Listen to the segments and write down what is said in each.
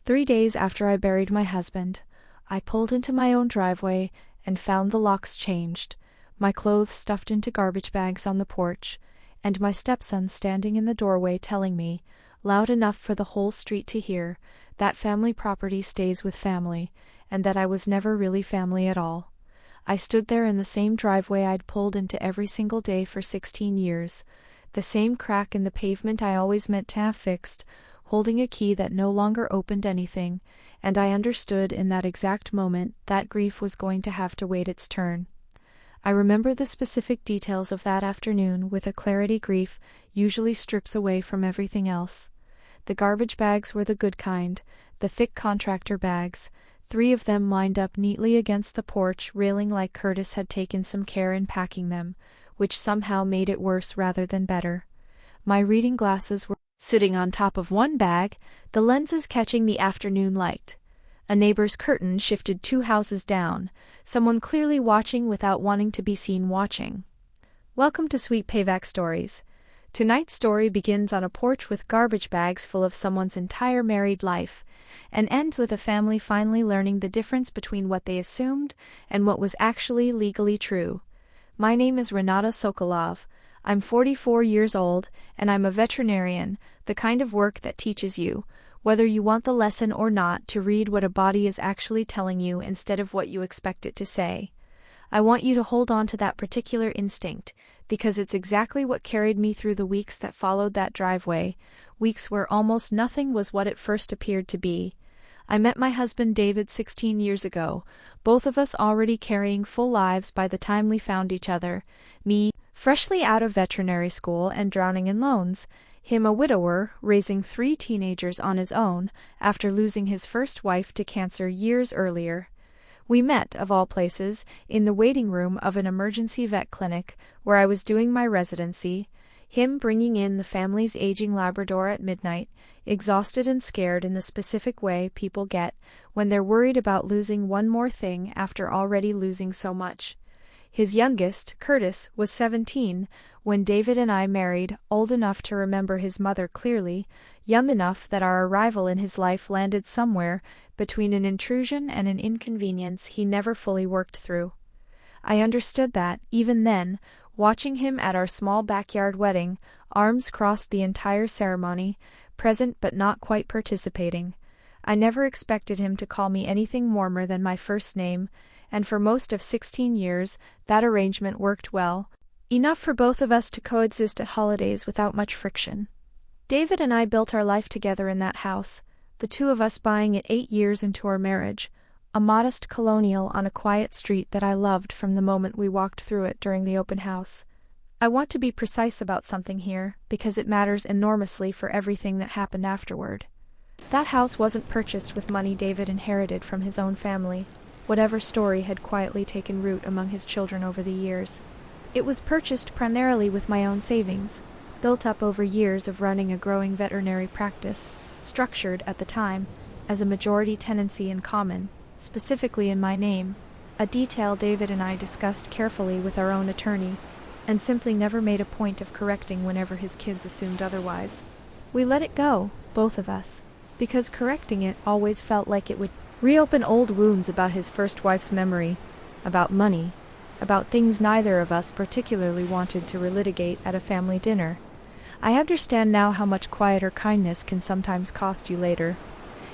3 days after I buried my husband, I pulled into my own driveway and found the locks changed, my clothes stuffed into garbage bags on the porch, and my stepson standing in the doorway telling me, loud enough for the whole street to hear, that family property stays with family, and that I was never really family at all. I stood there in the same driveway I'd pulled into every single day for 16 years, the same crack in the pavement I always meant to have fixed, holding a key that no longer opened anything, and I understood in that exact moment that grief was going to have to wait its turn. I remember the specific details of that afternoon with a clarity grief usually strips away from everything else. The garbage bags were the good kind, the thick contractor bags, 3 of them lined up neatly against the porch railing like Curtis had taken some care in packing them, which somehow made it worse rather than better. My reading glasses were sitting on top of one bag, the lenses catching the afternoon light. A neighbor's curtain shifted 2 houses down, someone clearly watching without wanting to be seen watching. Welcome to Sweet Payback Stories. Tonight's story begins on a porch with garbage bags full of someone's entire married life, and ends with a family finally learning the difference between what they assumed and what was actually legally true. My name is Renata Sokolov. I'm 44 years old, and I'm a veterinarian, the kind of work that teaches you, whether you want the lesson or not, to read what a body is actually telling you instead of what you expect it to say. I want you to hold on to that particular instinct, because it's exactly what carried me through the weeks that followed that driveway, weeks where almost nothing was what it first appeared to be. I met my husband David 16 years ago, both of us already carrying full lives by the time we found each other, me, freshly out of veterinary school and drowning in loans, him a widower, raising 3 teenagers on his own, after losing his first wife to cancer years earlier. We met, of all places, in the waiting room of an emergency vet clinic, where I was doing my residency, him bringing in the family's aging Labrador at midnight, exhausted and scared in the specific way people get when they're worried about losing one more thing after already losing so much. His youngest, Curtis, was 17 when David and I married, old enough to remember his mother clearly, young enough that our arrival in his life landed somewhere between an intrusion and an inconvenience he never fully worked through. I understood that, even then, watching him at our small backyard wedding, arms crossed the entire ceremony, present but not quite participating. I never expected him to call me anything warmer than my first name, and for most of 16 years, that arrangement worked well, enough for both of us to coexist at holidays without much friction. David and I built our life together in that house, the 2 of us buying it 8 years into our marriage, a modest colonial on a quiet street that I loved from the moment we walked through it during the open house. I want to be precise about something here, because it matters enormously for everything that happened afterward. That house wasn't purchased with money David inherited from his own family, whatever story had quietly taken root among his children over the years. It was purchased primarily with my own savings, built up over years of running a growing veterinary practice, structured, at the time, as a majority tenancy in common, specifically in my name, a detail David and I discussed carefully with our own attorney, and simply never made a point of correcting whenever his kids assumed otherwise. We let it go, both of us, because correcting it always felt like it would reopen old wounds about his first wife's memory, about money, about things neither of us particularly wanted to relitigate at a family dinner. I understand now how much quieter kindness can sometimes cost you later.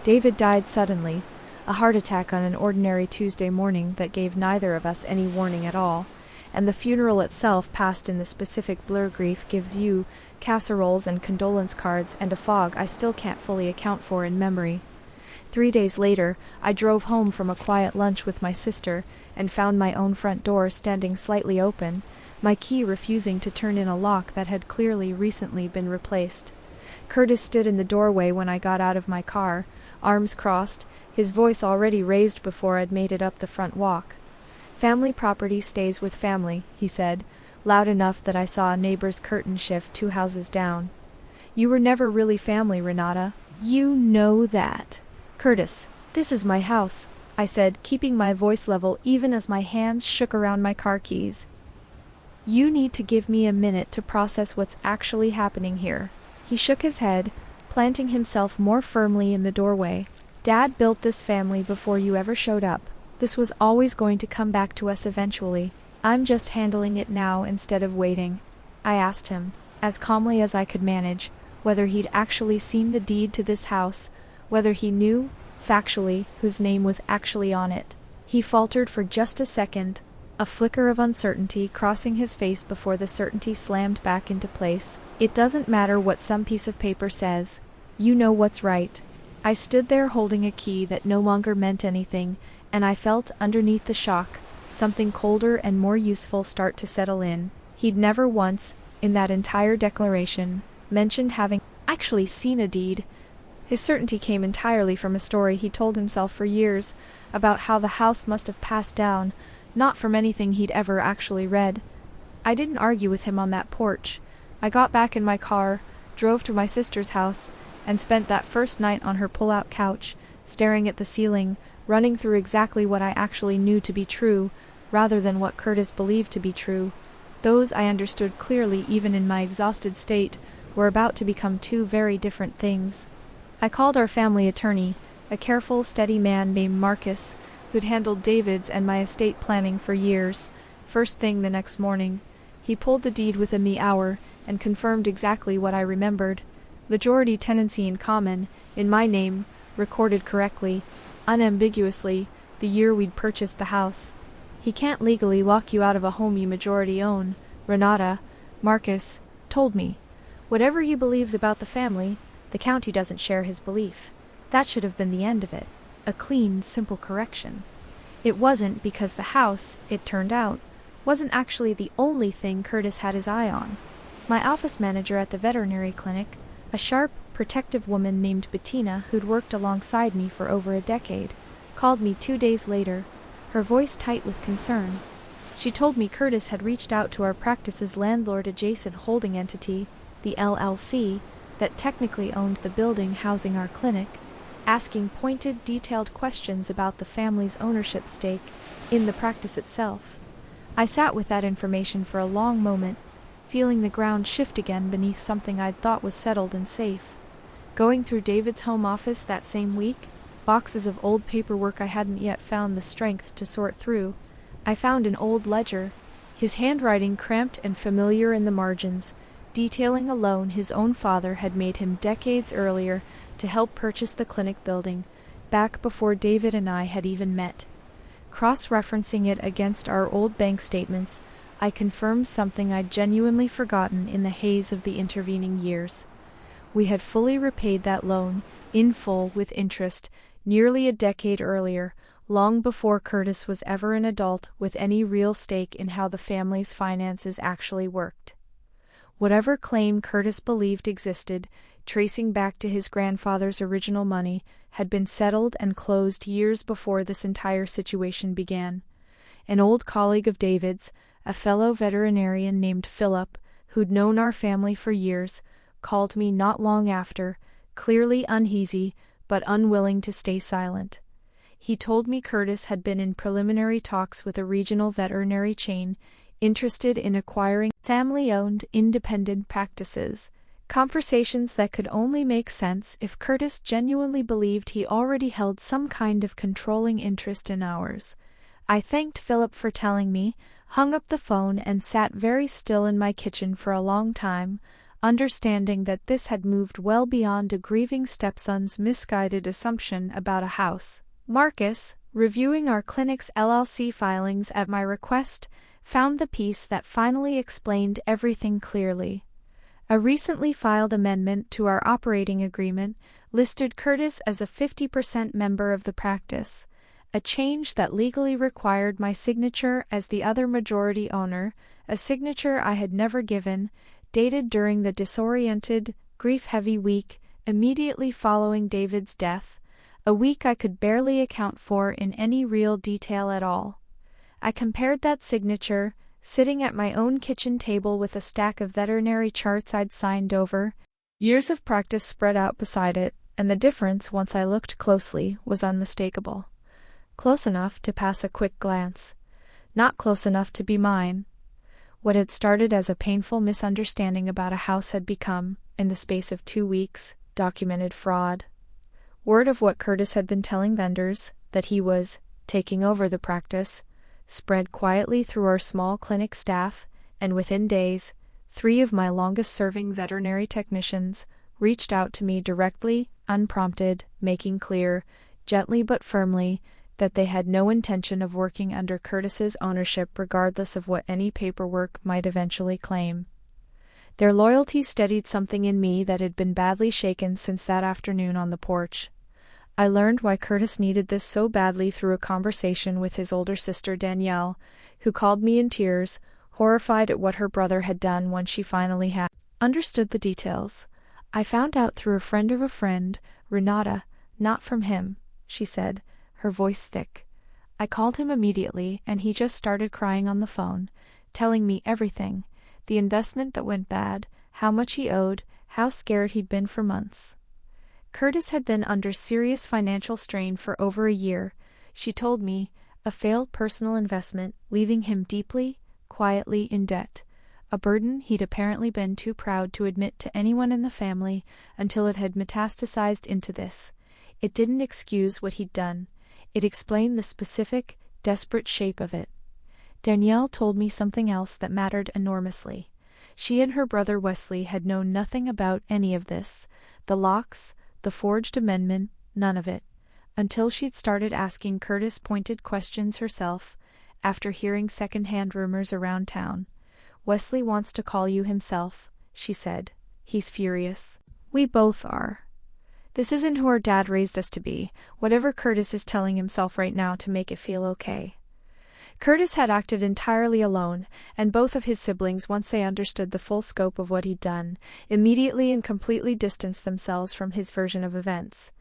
David died suddenly, a heart attack on an ordinary Tuesday morning that gave neither of us any warning at all, and the funeral itself passed in the specific blur grief gives you casseroles and condolence cards and a fog I still can't fully account for in memory. 3 days later, I drove home from a quiet lunch with my sister and found my own front door standing slightly open, my key refusing to turn in a lock that had clearly recently been replaced. Curtis stood in the doorway when I got out of my car, arms crossed, his voice already raised before I'd made it up the front walk. "Family property stays with family," he said, loud enough that I saw a neighbor's curtain shift 2 houses down. "You were never really family, Renata. You know that." "Curtis, this is my house," I said, keeping my voice level even as my hands shook around my car keys. "You need to give me a minute to process what's actually happening here." He shook his head, planting himself more firmly in the doorway. Dad built this family before you ever showed up. This was always going to come back to us eventually. I'm just handling it now instead of waiting." I asked him, as calmly as I could manage, whether he'd actually seen the deed to this house, whether he knew, factually, whose name was actually on it. He faltered for just a second, a flicker of uncertainty crossing his face before the certainty slammed back into place. "It doesn't matter what some piece of paper says. You know what's right." I stood there holding a key that no longer meant anything, and I felt, underneath the shock, something colder and more useful start to settle in. He'd never once, in that entire declaration, mentioned having actually seen a deed. His certainty came entirely from a story he told himself for years about how the house must have passed down, not from anything he'd ever actually read. I didn't argue with him on that porch. I got back in my car, drove to my sister's house, and spent that first night on her pull-out couch, staring at the ceiling, running through exactly what I actually knew to be true, rather than what Curtis believed to be true. Those I understood clearly even in my exhausted state were about to become two very different things. I called our family attorney, a careful, steady man named Marcus, who'd handled David's and my estate planning for years. First thing the next morning, he pulled the deed within the hour and confirmed exactly what I remembered. Majority tenancy in common, in my name, recorded correctly, unambiguously, the year we'd purchased the house. "He can't legally lock you out of a home you majority own," Renata, Marcus, told me. "Whatever he believes about the family, the county doesn't share his belief." That should have been the end of it. A clean, simple correction. It wasn't because the house, it turned out, wasn't actually the only thing Curtis had his eye on. My office manager at the veterinary clinic, a sharp, protective woman named Bettina who'd worked alongside me for over a decade, called me 2 days later, her voice tight with concern. She told me Curtis had reached out to our practice's landlord-adjacent holding entity, the LLC, that technically owned the building housing our clinic, asking pointed, detailed questions about the family's ownership stake in the practice itself. I sat with that information for a long moment, feeling the ground shift again beneath something I'd thought was settled and safe. Going through David's home office that same week, boxes of old paperwork I hadn't yet found the strength to sort through, I found an old ledger, his handwriting cramped and familiar in the margins, detailing a loan his own father had made him decades earlier to help purchase the clinic building, back before David and I had even met. Cross-referencing it against our old bank statements, I confirmed something I'd genuinely forgotten in the haze of the intervening years. We had fully repaid that loan, in full with interest, nearly a decade earlier, long before Curtis was ever an adult with any real stake in how the family's finances actually worked. Whatever claim Curtis believed existed, tracing back to his grandfather's original money, had been settled and closed years before this entire situation began. An old colleague of David's, a fellow veterinarian named Philip, who'd known our family for years, called me not long after, clearly uneasy but unwilling to stay silent. He told me Curtis had been in preliminary talks with a regional veterinary chain interested in acquiring family-owned independent practices, conversations that could only make sense if Curtis genuinely believed he already held some kind of controlling interest in ours. I thanked Philip for telling me, hung up the phone and sat very still in my kitchen for a long time, understanding that this had moved well beyond a grieving stepson's misguided assumption about a house. Marcus, reviewing our clinic's LLC filings at my request, found the piece that finally explained everything clearly. A recently filed amendment to our operating agreement listed Curtis as a 50% member of the practice, a change that legally required my signature as the other majority owner, a signature I had never given, dated during the disoriented, grief-heavy week immediately following David's death, a week I could barely account for in any real detail at all. I compared that signature, sitting at my own kitchen table with a stack of veterinary charts I'd signed over, years of practice spread out beside it, and the difference, once I looked closely, was unmistakable. Close enough to pass a quick glance. Not close enough to be mine. What had started as a painful misunderstanding about a house had become, in the space of 2 weeks, documented fraud. Word of what Curtis had been telling vendors, that he was taking over the practice, spread quietly through our small clinic staff, and within days, 3 of my longest-serving veterinary technicians reached out to me directly, unprompted, making clear, gently but firmly, that they had no intention of working under Curtis's ownership regardless of what any paperwork might eventually claim. Their loyalty steadied something in me that had been badly shaken since that afternoon on the porch. I learned why Curtis needed this so badly through a conversation with his older sister Danielle, who called me in tears, horrified at what her brother had done when she finally had understood the details. I found out through a friend of a friend, Renata, not from him, she said, her voice thick. I called him immediately, and he just started crying on the phone, telling me everything, the investment that went bad, how much he owed, how scared he'd been for months. Curtis had been under serious financial strain for over a year, she told me, a failed personal investment, leaving him deeply, quietly in debt, a burden he'd apparently been too proud to admit to anyone in the family until it had metastasized into this. It didn't excuse what he'd done. It explained the specific, desperate shape of it. Danielle told me something else that mattered enormously. She and her brother Wesley had known nothing about any of this, the locks, the forged amendment, none of it, until she'd started asking Curtis pointed questions herself, after hearing second-hand rumors around town. "Wesley wants to call you himself," she said. "He's furious. We both are. This isn't who our dad raised us to be, whatever Curtis is telling himself right now to make it feel okay." Curtis had acted entirely alone, and both of his siblings, once they understood the full scope of what he'd done, immediately and completely distanced themselves from his version of events.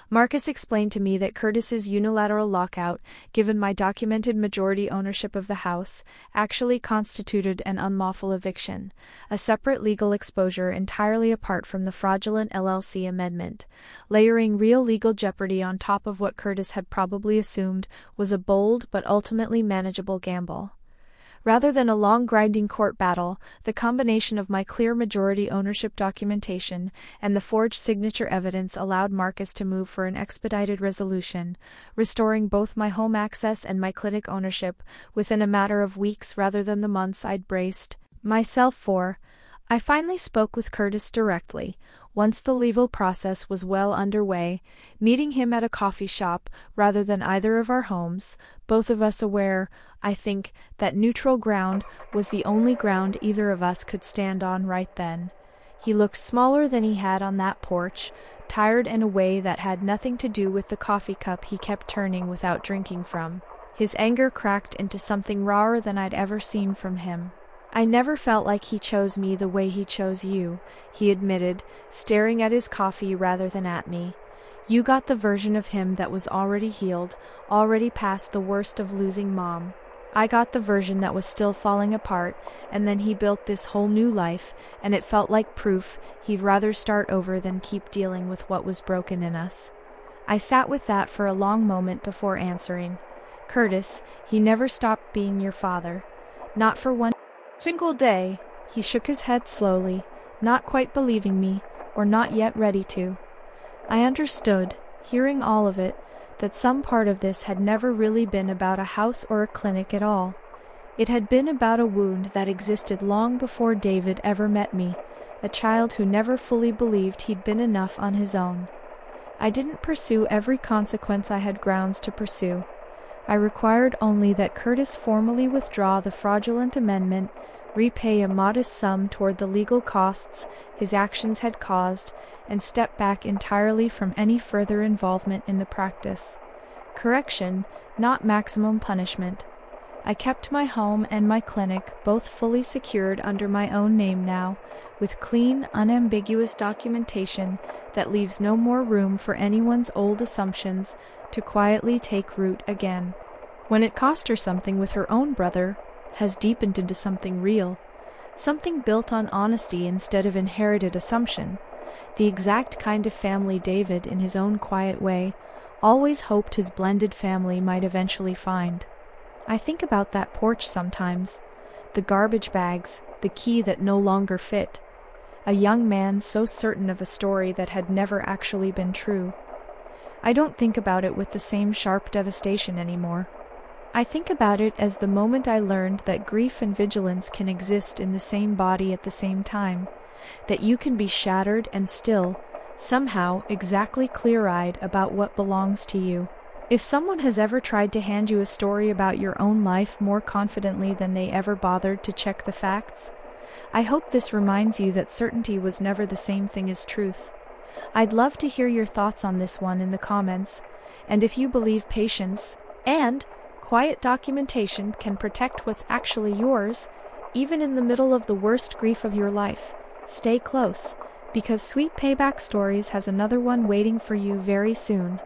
Marcus explained to me that Curtis's unilateral lockout, given my documented majority ownership of the house, actually constituted an unlawful eviction, a separate legal exposure entirely apart from the fraudulent LLC amendment, layering real legal jeopardy on top of what Curtis had probably assumed was a bold but ultimately manageable gamble. Rather than a long grinding court battle, the combination of my clear majority ownership documentation and the forged signature evidence allowed Marcus to move for an expedited resolution, restoring both my home access and my clinic ownership within a matter of weeks rather than the months I'd braced myself for. I finally spoke with Curtis directly, once the legal process was well underway, meeting him at a coffee shop rather than either of our homes, both of us aware, I think, that neutral ground was the only ground either of us could stand on right then. He looked smaller than he had on that porch, tired in a way that had nothing to do with the coffee cup he kept turning without drinking from. His anger cracked into something rawer than I'd ever seen from him. "I never felt like he chose me the way he chose you," he admitted, staring at his coffee rather than at me. "You got the version of him that was already healed, already past the worst of losing Mom. I got the version that was still falling apart, and then he built this whole new life, and it felt like proof he'd rather start over than keep dealing with what was broken in us." I sat with that for a long moment before answering. "Curtis, he never stopped being your father. Not for one single day." He shook his head slowly, not quite believing me, or not yet ready to. I understood, hearing all of it, that some part of this had never really been about a house or a clinic at all. It had been about a wound that existed long before David ever met me, a child who never fully believed he'd been enough on his own. I didn't pursue every consequence I had grounds to pursue. I required only that Curtis formally withdraw the fraudulent amendment, repay a modest sum toward the legal costs his actions had caused, and step back entirely from any further involvement in the practice. Correction, not maximum punishment. I kept my home and my clinic both fully secured under my own name now, with clean, unambiguous documentation that leaves no more room for anyone's old assumptions to quietly take root again. When it cost her something with her own brother, has deepened into something real, something built on honesty instead of inherited assumption, the exact kind of family David, in his own quiet way, always hoped his blended family might eventually find. I think about that porch sometimes, the garbage bags, the key that no longer fit, a young man so certain of a story that had never actually been true. I don't think about it with the same sharp devastation anymore. I think about it as the moment I learned that grief and vigilance can exist in the same body at the same time, that you can be shattered and still, somehow, exactly clear-eyed about what belongs to you. If someone has ever tried to hand you a story about your own life more confidently than they ever bothered to check the facts, I hope this reminds you that certainty was never the same thing as truth. I'd love to hear your thoughts on this one in the comments, and if you believe patience and quiet documentation can protect what's actually yours, even in the middle of the worst grief of your life, stay close, because Sweet Payback Stories has another one waiting for you very soon.